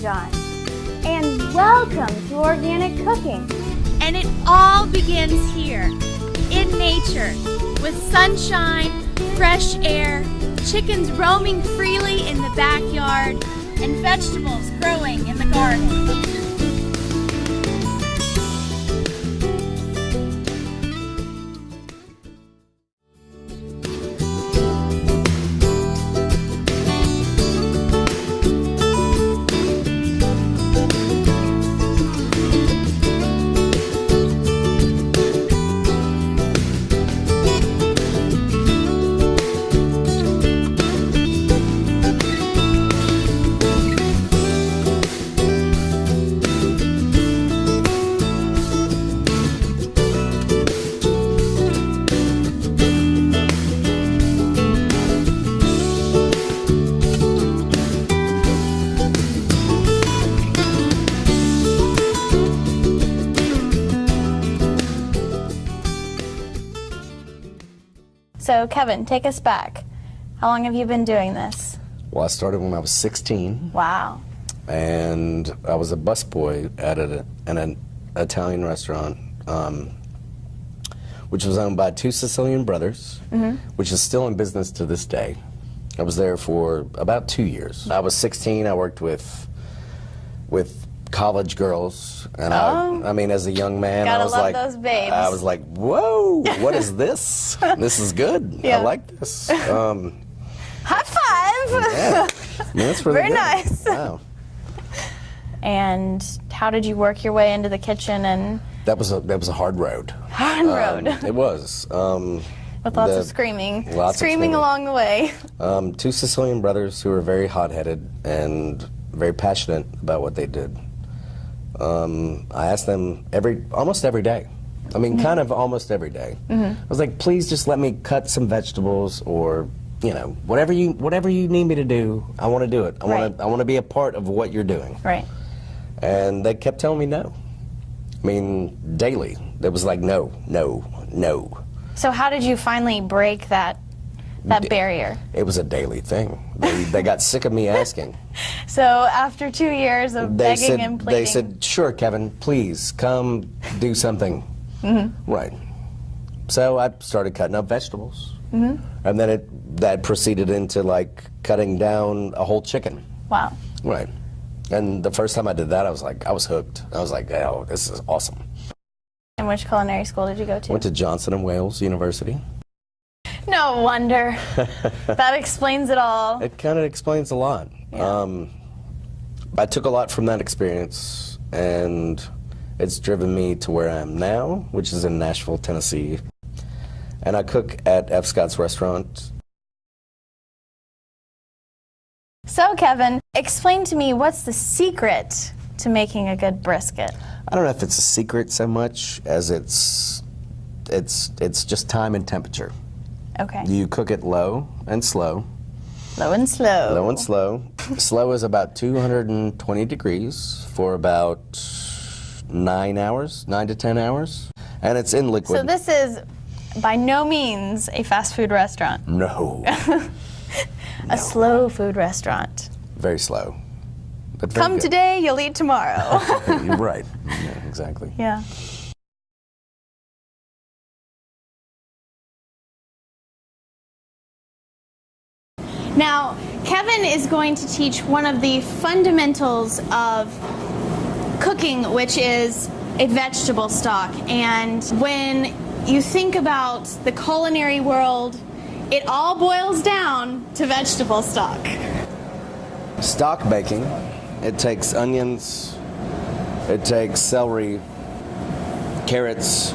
John, and welcome to Organic Cooking. And it all begins here, in nature, with sunshine, fresh air, chickens roaming freely in the backyard, and vegetables growing in the garden. So Kevin, take us back. How long have you been doing this? Well, I started when I was 16. Wow. And I was a busboy at an Italian restaurant, which was owned by two Sicilian brothers, which is still in business to this day. I was there for about 2 years. I was 16. I worked with college girls, and I mean, as a young man, Gotta I was love like, those babes. I was like, whoa, what is this? This is good. Yeah. I like this. High five! Yeah, I mean, that's really Very good. nice. Wow. And how did you work your way into the kitchen? And That was a hard road. hard road. It was. With lots of screaming. Lots of screaming Along the way. Two Sicilian brothers who were very hot-headed and very passionate about what they did. I asked them almost every day. I mean, kind of almost every day. I was like, please just let me cut some vegetables, or whatever you need me to do. I want to do it. I want to be a part of what you're doing. Right. And they kept telling me no. I mean, daily. It was like no, no, no. So how did you finally break that barrier? It was a daily thing. They got sick of me asking. So after 2 years of begging and pleading. They said, sure, Kevin, please come do something. Right. So I started cutting up vegetables. And then that proceeded into like cutting down a whole chicken. Wow. Right. And the first time I did that, I was hooked. I was like, oh, this is awesome. And which culinary school did you go to? Went to Johnson & Wales University. No wonder. That explains it all. It kind of explains a lot. Yeah. I took a lot from that experience, and it's driven me to where I am now, which is in Nashville, Tennessee. And I cook at F. Scott's restaurant. So Kevin, explain to me, what's the secret to making a good brisket? I don't know if it's a secret so much as it's just time and temperature. Okay. You cook it low and slow. Low and slow. Low and slow. Slow is about 220 degrees for about 9 to 10 hours. And it's in liquid. So this is by no means a fast food restaurant. No. A slow food restaurant. Very slow. But very Come good. today, you'll eat tomorrow. You're right. Yeah, exactly. Yeah. Now, Kevin is going to teach one of the fundamentals of cooking, which is a vegetable stock. And when you think about the culinary world, it all boils down to vegetable stock. Stock baking, it takes onions, it takes celery, carrots.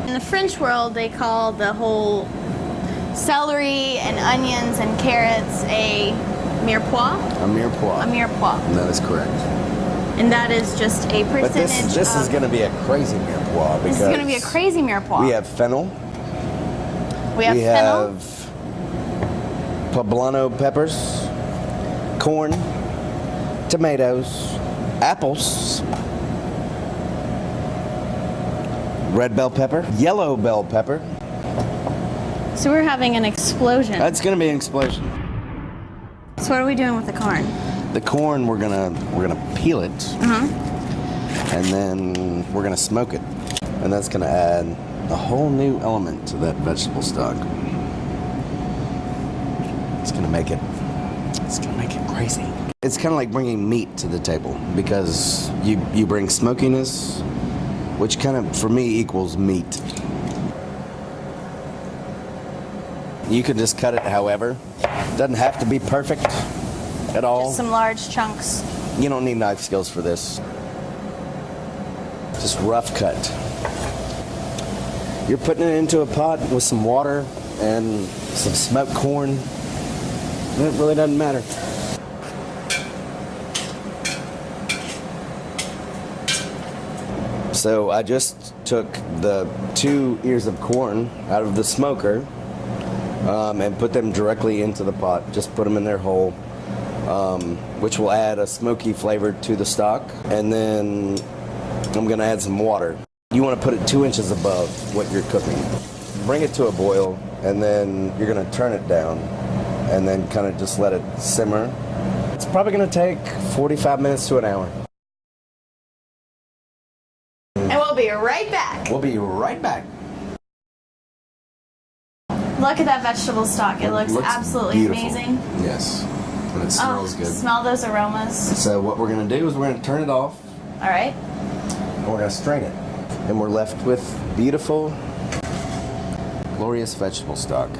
In the French world, they call the whole celery and onions and carrots a mirepoix. A mirepoix. A mirepoix. That is correct. And that is just a percentage But this is going to be a crazy mirepoix because this is going to be a crazy mirepoix. we have fennel. We have fennel. Poblano peppers, corn, tomatoes, apples, red bell pepper, yellow bell pepper. So we're having an explosion. That's going to be an explosion. So what are we doing with the corn? The corn, we're gonna peel it, and then we're gonna smoke it, and that's gonna add a whole new element to that vegetable stock. It's gonna make it crazy. It's kind of like bringing meat to the table, because you bring smokiness, which kind of, for me, equals meat. You can just cut it however. It doesn't have to be perfect at all. Just some large chunks. You don't need knife skills for this. Just rough cut. You're putting it into a pot with some water and some smoked corn. It really doesn't matter. So I just took the 2 ears of corn out of the smoker and put them directly into the pot. Just put them in there whole, which will add a smoky flavor to the stock. And then I'm gonna add some water. You wanna put it 2 inches above what you're cooking. Bring it to a boil, and then you're gonna turn it down, and then kind of just let it simmer. It's probably gonna take 45 minutes to an hour. And we'll be right back. We'll be right back. Look at that vegetable stock. It looks absolutely beautiful. amazing. Yes, and it smells good. Smell those aromas. So what we're gonna do is we're gonna turn it off, All right. and we're gonna strain it. And we're left with beautiful, glorious vegetable stock.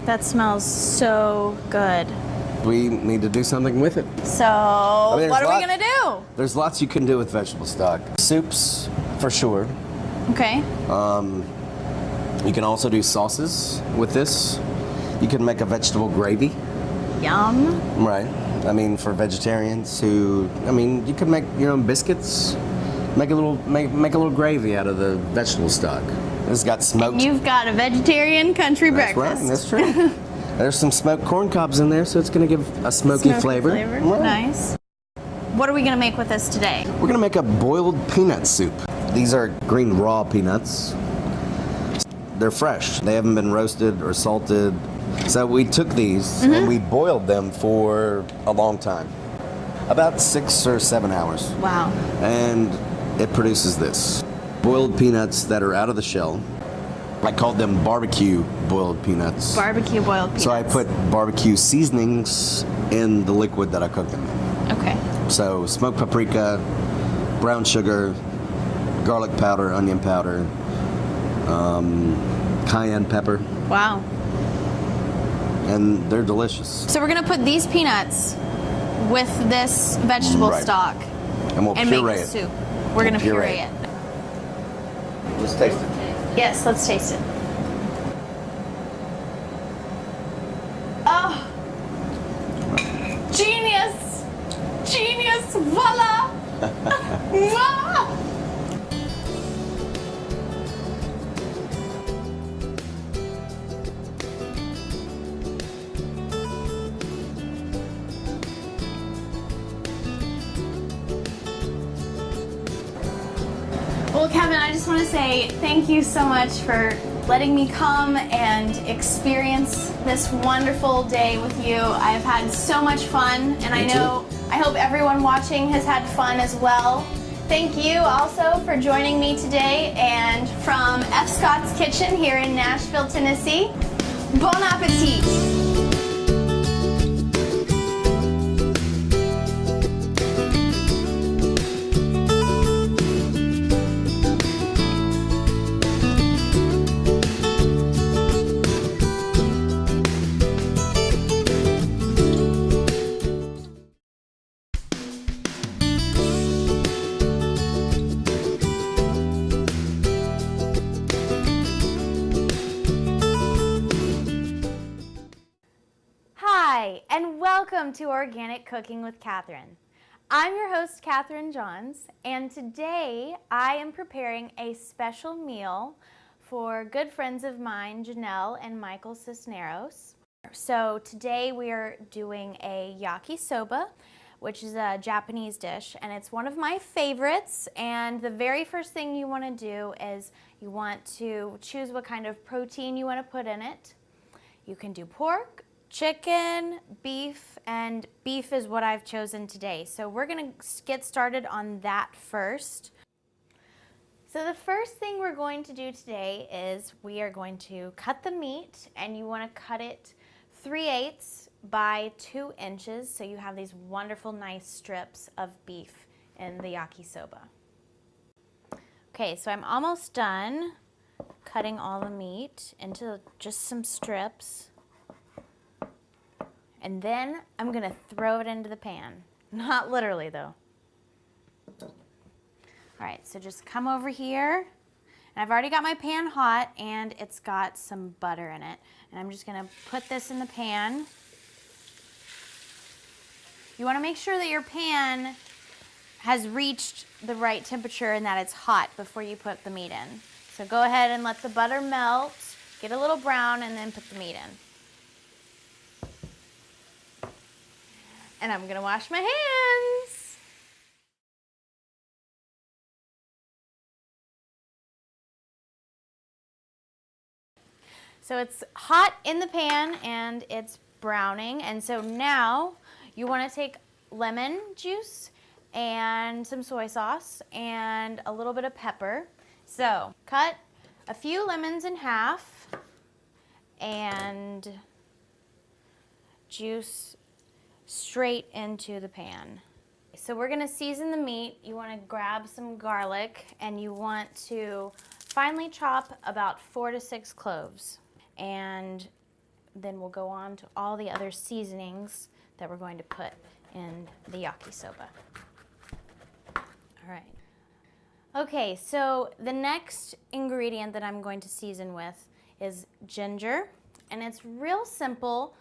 That smells so good. We need to do something with it. So, mean, what are we there's going to do? There's lots you can do with vegetable stock. Soups, for sure. Okay. You can also do sauces with this. You can make a vegetable gravy. Yum. Right. I mean, for vegetarians who, you can make your own biscuits. Make a little gravy out of the vegetable stock. It's got smoked. You've got a vegetarian country That's breakfast. right. That's true. There's some smoked corn cobs in there, so it's going to give a smoky flavor. Right. Nice. What are we going to make with this today? We're going to make a boiled peanut soup. These are green raw peanuts. They're fresh. They haven't been roasted or salted. So we took these and we boiled them for a long time. About 6 or 7 hours. Wow. And it produces this. Boiled peanuts that are out of the shell. I called them barbecue boiled peanuts. Barbecue boiled peanuts. So I put barbecue seasonings in the liquid that I cooked them in. Okay. So smoked paprika, brown sugar, garlic powder, onion powder, cayenne pepper. Wow. And they're delicious. So we're going to put these peanuts with this vegetable stock And we'll and puree make a it. soup. We're going to puree it. Let's taste it. Yes, let's taste it. Oh, genius! Genius! Voila! Mwah! Well, Kevin, I just want to say thank you so much for letting me come and experience this wonderful day with you. I've had so much fun, and I hope everyone watching has had fun as well. Thank you also for joining me today, and from F. Scott's Kitchen here in Nashville, Tennessee, bon appetit! Hi, and welcome to Organic Cooking with Katherine. I'm your host, Katherine Johns, and today I am preparing a special meal for good friends of mine, Janelle and Michael Cisneros. So today we are doing a yakisoba, which is a Japanese dish, and it's one of my favorites. And the very first thing you want to do is you want to choose what kind of protein you want to put in it. You can do pork, chicken, beef, and beef is what I've chosen today. So we're gonna get started on that first. So the first thing we're going to do today is we are going to cut the meat, and you wanna cut it 3/8 by 2 inches so you have these wonderful nice strips of beef in the yakisoba. Okay, so I'm almost done cutting all the meat into just some strips. And then I'm gonna throw it into the pan. Not literally though. All right, so just come over here. And I've already got my pan hot and it's got some butter in it. And I'm just gonna put this in the pan. You wanna make sure that your pan has reached the right temperature and that it's hot before you put the meat in. So go ahead and let the butter melt, get a little brown, and then put the meat in. And I'm gonna wash my hands. So it's hot in the pan and it's browning. And so now you wanna take lemon juice and some soy sauce and a little bit of pepper. So cut a few lemons in half and juice straight into the pan. So we're gonna season the meat. You wanna grab some garlic and you want to finely chop about 4 to 6 cloves. And then we'll go on to all the other seasonings that we're going to put in the yakisoba. All right. Okay, so the next ingredient that I'm going to season with is ginger. And it's real simple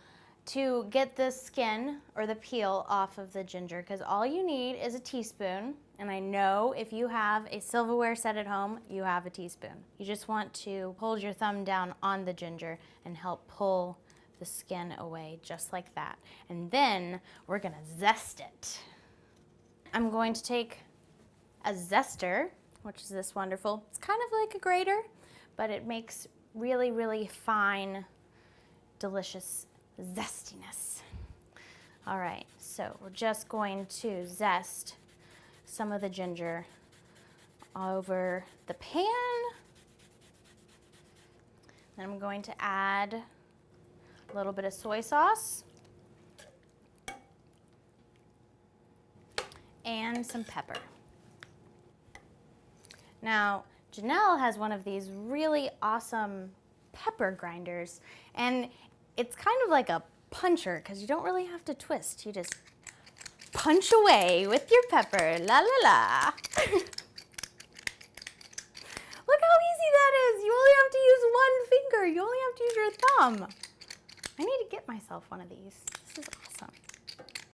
to get the skin or the peel off of the ginger because all you need is a teaspoon. And I know if you have a silverware set at home, you have a teaspoon. You just want to hold your thumb down on the ginger and help pull the skin away just like that. And then we're gonna zest it. I'm going to take a zester, which is this wonderful, it's kind of like a grater, but it makes really, really fine, delicious zestiness. All right, so we're just going to zest some of the ginger over the pan. Then I'm going to add a little bit of soy sauce and some pepper. Now, Janelle has one of these really awesome pepper grinders, and it's kind of like a puncher because you don't really have to twist. You just punch away with your pepper, la la la. Look how easy that is. You only have to use one finger. You only have to use your thumb. I need to get myself one of these. This is awesome.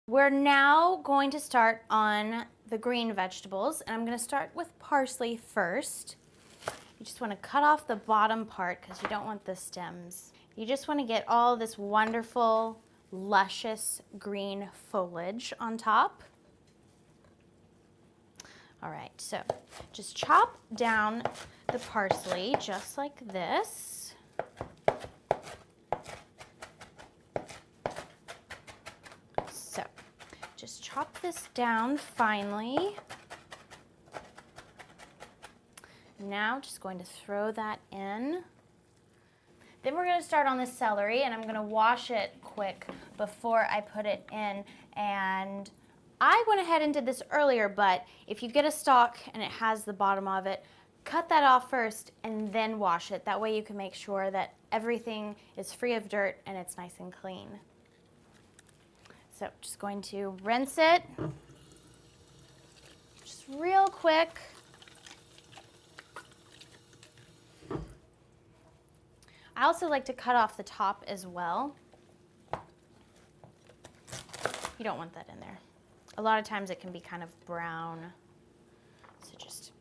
We're now going to start on the green vegetables, and I'm going to start with parsley first. You just want to cut off the bottom part because you don't want the stems. You just want to get all this wonderful, luscious green foliage on top. All right, so just chop down the parsley just like this. So just chop this down finely. Now just going to throw that in. Then we're going to start on the celery, and I'm going to wash it quick before I put it in. And I went ahead and did this earlier, but if you get a stalk and it has the bottom of it, cut that off first and then wash it. That way you can make sure that everything is free of dirt and it's nice and clean. So just going to rinse it just real quick. I also like to cut off the top as well. You don't want that in there. A lot of times it can be kind of brown. So just,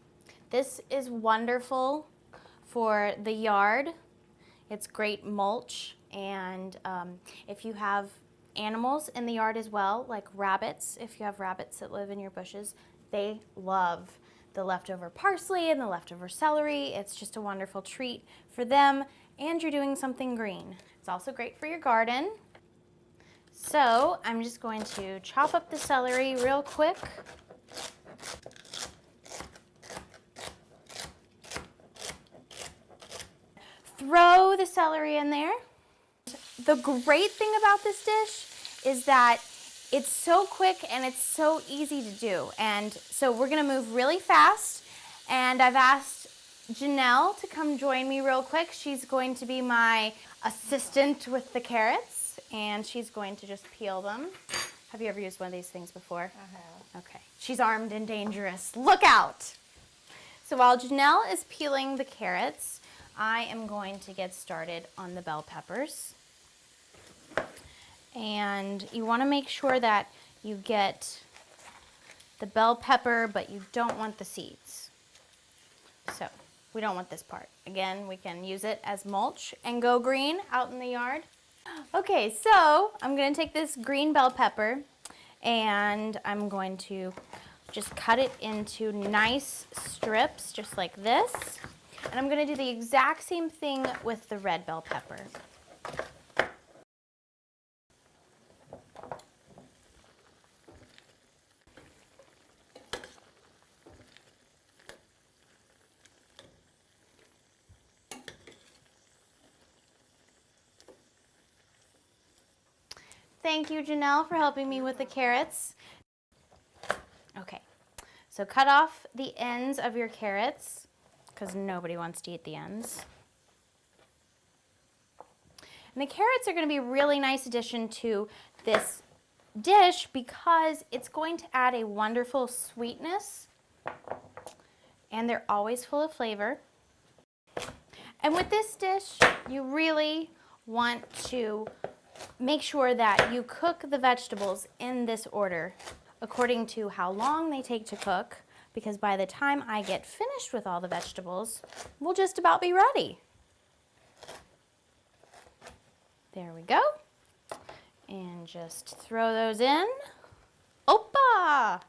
this is wonderful for the yard. It's great mulch, and if you have animals in the yard as well, like rabbits, if you have rabbits that live in your bushes, they love the leftover parsley and the leftover celery. It's just a wonderful treat for them, and you're doing something green. It's also great for your garden. So I'm just going to chop up the celery real quick. Throw the celery in there. The great thing about this dish is that it's so quick and it's so easy to do. And so we're gonna move really fast. And I've asked Janelle to come join me real quick. She's going to be my assistant with the carrots, and she's going to just peel them. Have you ever used one of these things before? I have. Okay. She's armed and dangerous. Look out! So while Janelle is peeling the carrots, I am going to get started on the bell peppers. And you want to make sure that you get the bell pepper, but you don't want the seeds. So we don't want this part. Again, we can use it as mulch and go green out in the yard. Okay, so I'm going to take this green bell pepper and I'm going to just cut it into nice strips, just like this. And I'm going to do the exact same thing with the red bell pepper. Thank you, Janelle, for helping me with the carrots. Okay, so cut off the ends of your carrots, because nobody wants to eat the ends. And the carrots are going to be a really nice addition to this dish because it's going to add a wonderful sweetness, and they're always full of flavor. And with this dish, you really want to make sure that you cook the vegetables in this order according to how long they take to cook, because by the time I get finished with all the vegetables, we'll just about be ready. There we go. And just throw those in. Opa! All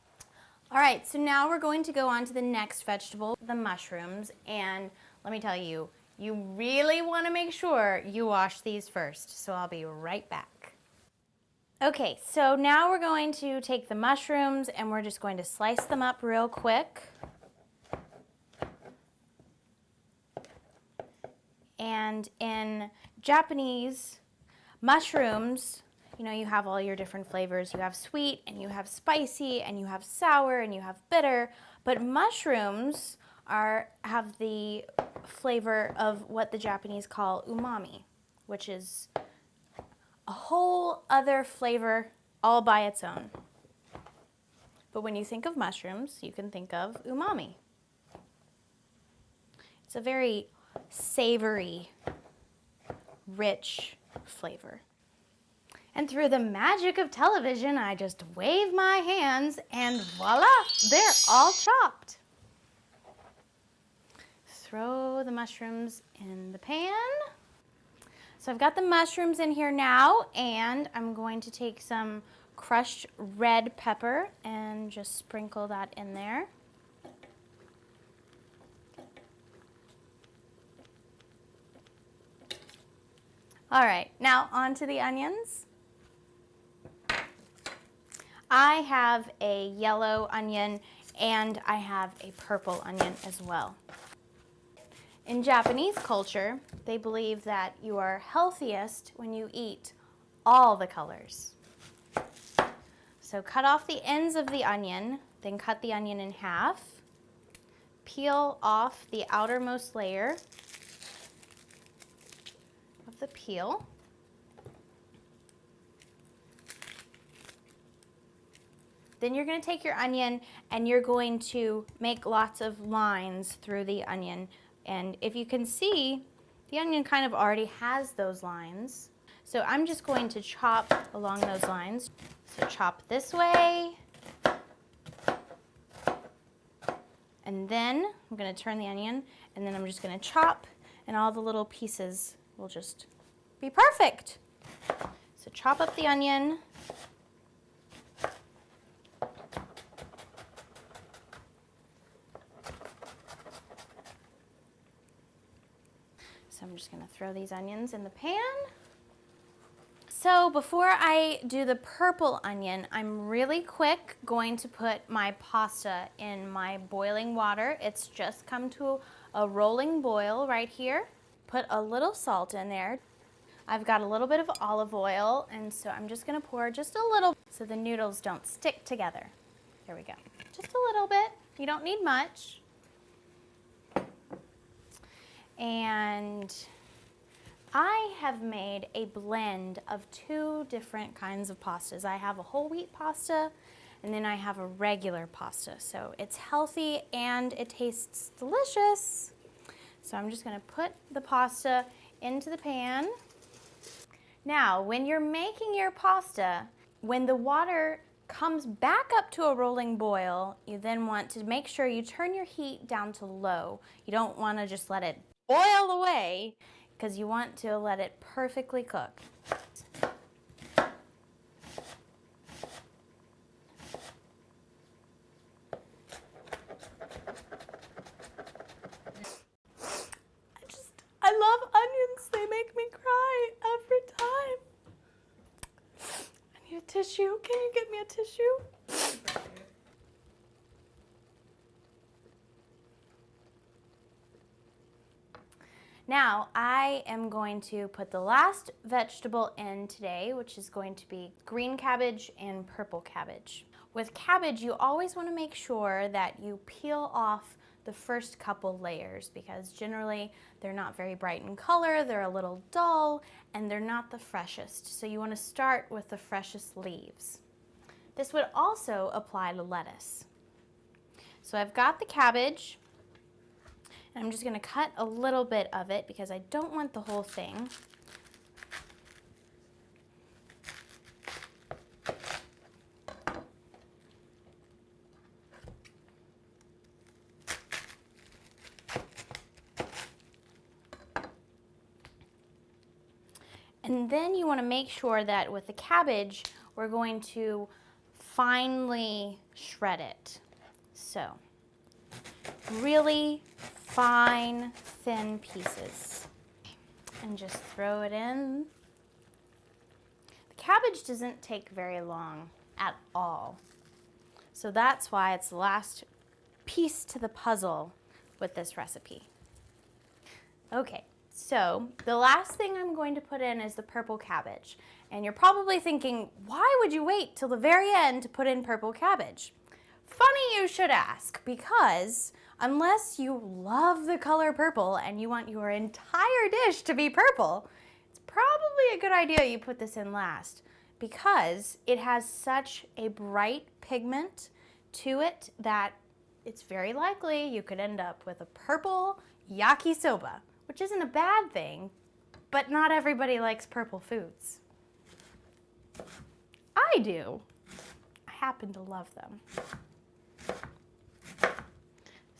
right, so now we're going to go on to the next vegetable, the mushrooms. And let me tell you, you really want to make sure you wash these first, so I'll be right back. Okay, so now we're going to take the mushrooms and we're just going to slice them up real quick. And in Japanese mushrooms, you know, you have all your different flavors. You have sweet and you have spicy and you have sour and you have bitter, but mushrooms have the flavor of what the Japanese call umami, which is a whole other flavor all by its own. But when you think of mushrooms, you can think of umami. It's a very savory, rich flavor. And through the magic of television, I just wave my hands and voila, they're all chopped. Throw the mushrooms in the pan. So I've got the mushrooms in here now, and I'm going to take some crushed red pepper and just sprinkle that in there. All right, now on to the onions. I have a yellow onion and I have a purple onion as well. In Japanese culture, they believe that you are healthiest when you eat all the colors. So cut off the ends of the onion, then cut the onion in half. Peel off the outermost layer of the peel. Then you're going to take your onion and you're going to make lots of lines through the onion. And if you can see, the onion kind of already has those lines. So I'm just going to chop along those lines. So chop this way. And then I'm going to turn the onion, and then I'm just going to chop, and all the little pieces will just be perfect. So chop up the onion. So I'm just going to throw these onions in the pan. So before I do the purple onion, I'm really quick going to put my pasta in my boiling water. It's just come to a rolling boil right here. Put a little salt in there. I've got a little bit of olive oil, and so I'm just gonna pour just a little so the noodles don't stick together. There we go. Just a little bit. You don't need much. And I have made a blend of 2 different kinds of pastas. I have a whole wheat pasta, and then I have a regular pasta. So it's healthy and it tastes delicious. So I'm just gonna put the pasta into the pan. Now, when you're making your pasta, when the water comes back up to a rolling boil, you then want to make sure you turn your heat down to low. You don't wanna just let it boil away, because you want to let it perfectly cook. I love onions. They make me cry every time. I need a tissue. Can you get me a tissue? Now, I am going to put the last vegetable in today, which is going to be green cabbage and purple cabbage. With cabbage, you always want to make sure that you peel off the first couple layers, because generally they're not very bright in color, they're a little dull, and they're not the freshest. So you want to start with the freshest leaves. This would also apply to lettuce. So I've got the cabbage, and I'm just going to cut a little bit of it because I don't want the whole thing. And then you want to make sure that with the cabbage, we're going to finely shred it. So, really fine, thin pieces. And just throw it in. The cabbage doesn't take very long at all. So that's why it's the last piece to the puzzle with this recipe. Okay. So the last thing I'm going to put in is the purple cabbage. And you're probably thinking, why would you wait till the very end to put in purple cabbage? Funny you should ask, because unless you love the color purple and you want your entire dish to be purple, it's probably a good idea you put this in last, because it has such a bright pigment to it that it's very likely you could end up with a purple yakisoba, which isn't a bad thing, but not everybody likes purple foods. I do. I happen to love them.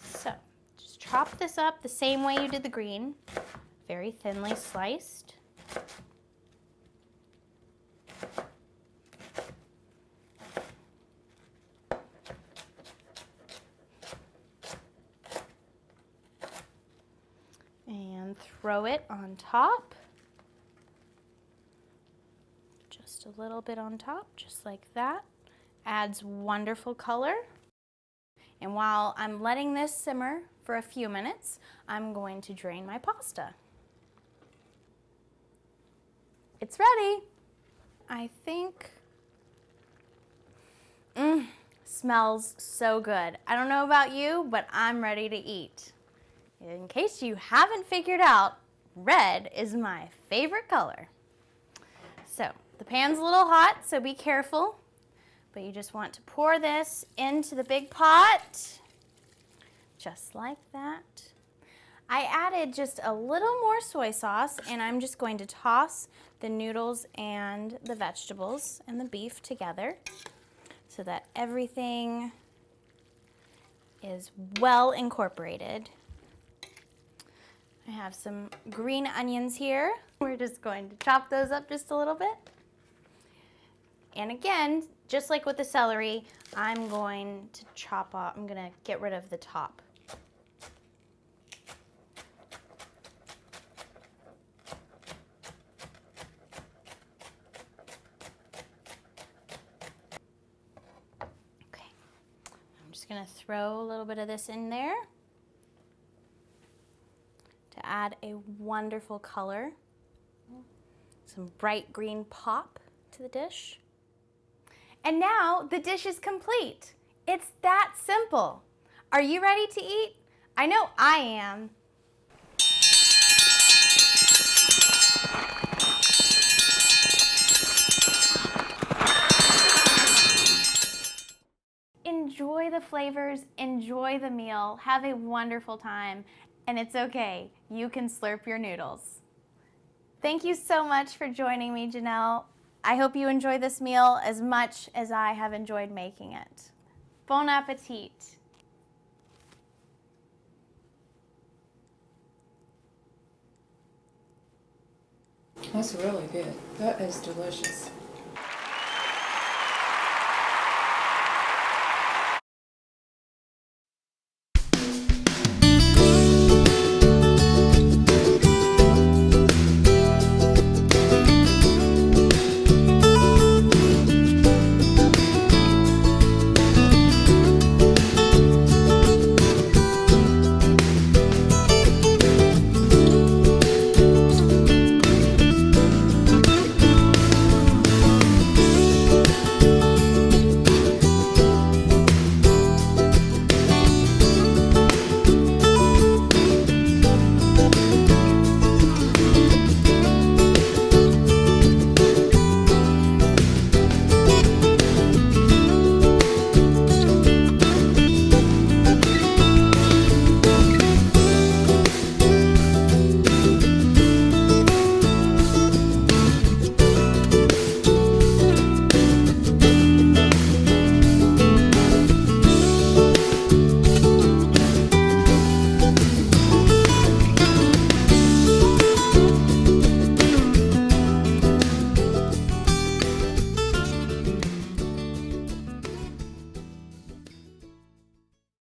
So, just chop this up the same way you did the green, very thinly sliced. And throw it on top. Just a little bit on top, just like that. Adds wonderful color. And while I'm letting this simmer for a few minutes, I'm going to drain my pasta. It's ready. I think, smells so good. I don't know about you, but I'm ready to eat. In case you haven't figured out, red is my favorite color. So the pan's a little hot, so be careful. But you just want to pour this into the big pot, just like that. I added just a little more soy sauce, and I'm just going to toss the noodles and the vegetables and the beef together so that everything is well incorporated. I have some green onions here. We're just going to chop those up just a little bit. And again, just like with the celery, I'm going to chop off, I'm going to get rid of the top. going to throw a little bit of this in there to add a wonderful color. Some bright green pop to the dish. And now the dish is complete. It's that simple. Are you ready to eat? I know I am. Enjoy the flavors, enjoy the meal, have a wonderful time, and it's okay, you can slurp your noodles. Thank you so much for joining me, Janelle. I hope you enjoy this meal as much as I have enjoyed making it. Bon appetit. That's really good. That is delicious.